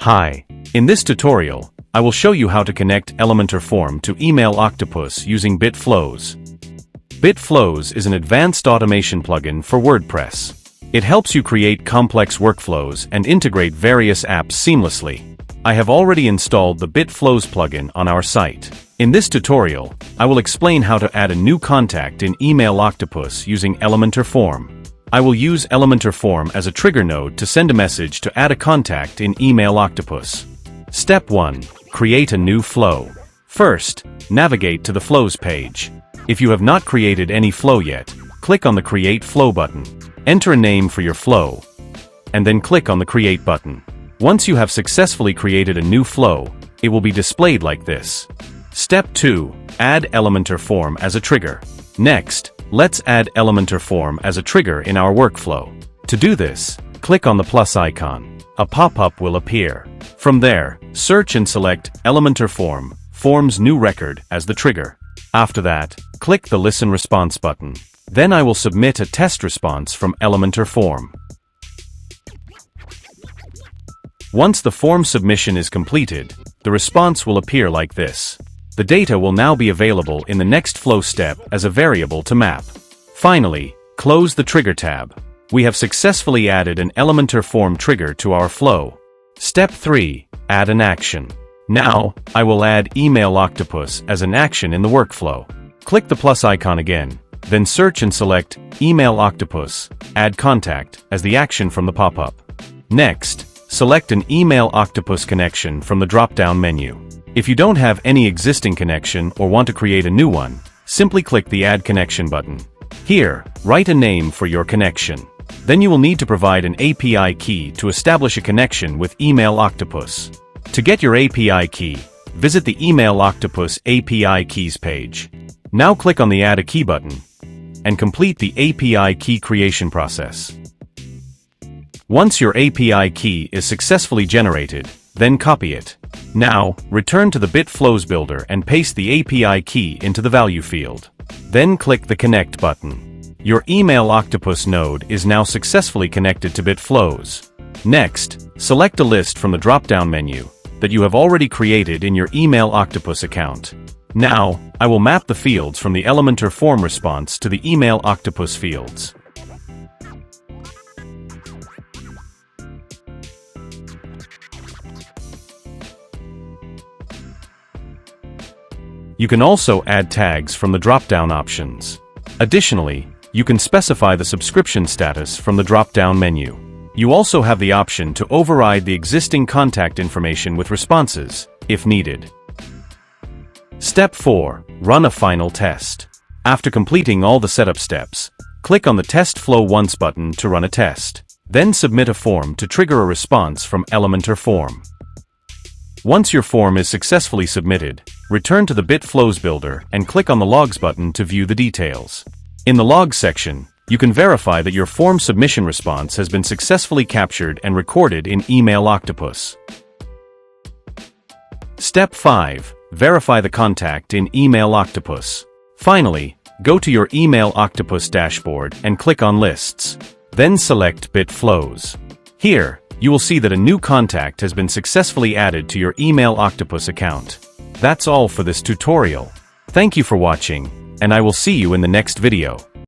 Hi. In this tutorial, I will show you how to connect Elementor Form to email Octopus using BitFlows. BitFlows is an advanced automation plugin for WordPress. It helps you create complex workflows and integrate various apps seamlessly. I have already installed the BitFlows plugin on our site. In this tutorial, I will explain how to add a new contact in Email Octopus using Elementor Form. I will use Elementor Form as a trigger node to send a message to add a contact in Email Octopus. Step 1. Create a new flow. First, navigate to the Flows page. If you have not created any flow yet, click on the Create Flow button. Enter a name for your flow, and then click on the Create button. Once you have successfully created a new flow, it will be displayed like this. Step 2. Add Elementor Form as a trigger. Next, let's add Elementor Form as a trigger in our workflow. To do this, click on the plus icon. A pop-up will appear. From there, search and select Elementor Form, Form's new record as the trigger. After that, click the Listen Response button. Then I will submit a test response from Elementor Form. Once the form submission is completed, the response will appear like this. The data will now be available in the next flow step as a variable to map. Finally, close the Trigger tab. We have successfully added an Elementor Form trigger to our flow. Step 3. Add an action. Now, I will add Email Octopus as an action in the workflow. Click the plus icon again, then search and select Email Octopus, Add Contact as the action from the pop-up. Next, select an Email Octopus connection from the drop-down menu. If you don't have any existing connection or want to create a new one, simply click the Add Connection button. Here, write a name for your connection. Then you will need to provide an API key to establish a connection with Email Octopus. To get your API key, visit the Email Octopus API Keys page. Now click on the Add a Key button and complete the API key creation process. Once your API key is successfully generated, then copy it. Now, return to the BitFlows builder and paste the API key into the value field. Then click the Connect button. Your Email Octopus node is now successfully connected to BitFlows. Next, select a list from the drop-down menu that you have already created in your Email Octopus account. Now, I will map the fields from the Elementor Form response to the Email Octopus fields. You can also add tags from the drop-down options. Additionally, you can specify the subscription status from the drop-down menu. You also have the option to override the existing contact information with responses, if needed. Step 4. Run a final test. After completing all the setup steps, click on the Test Flow Once button to run a test. Then submit a form to trigger a response from Elementor Form. Once your form is successfully submitted, return to the BitFlows builder and click on the Logs button to view the details. In the Logs section, you can verify that your form submission response has been successfully captured and recorded in Email Octopus. Step 5. Verify the contact in Email Octopus. Finally, go to your Email Octopus dashboard and click on Lists. Then select BitFlows. Here, you will see that a new contact has been successfully added to your Email Octopus account. That's all for this tutorial. Thank you for watching, and I will see you in the next video.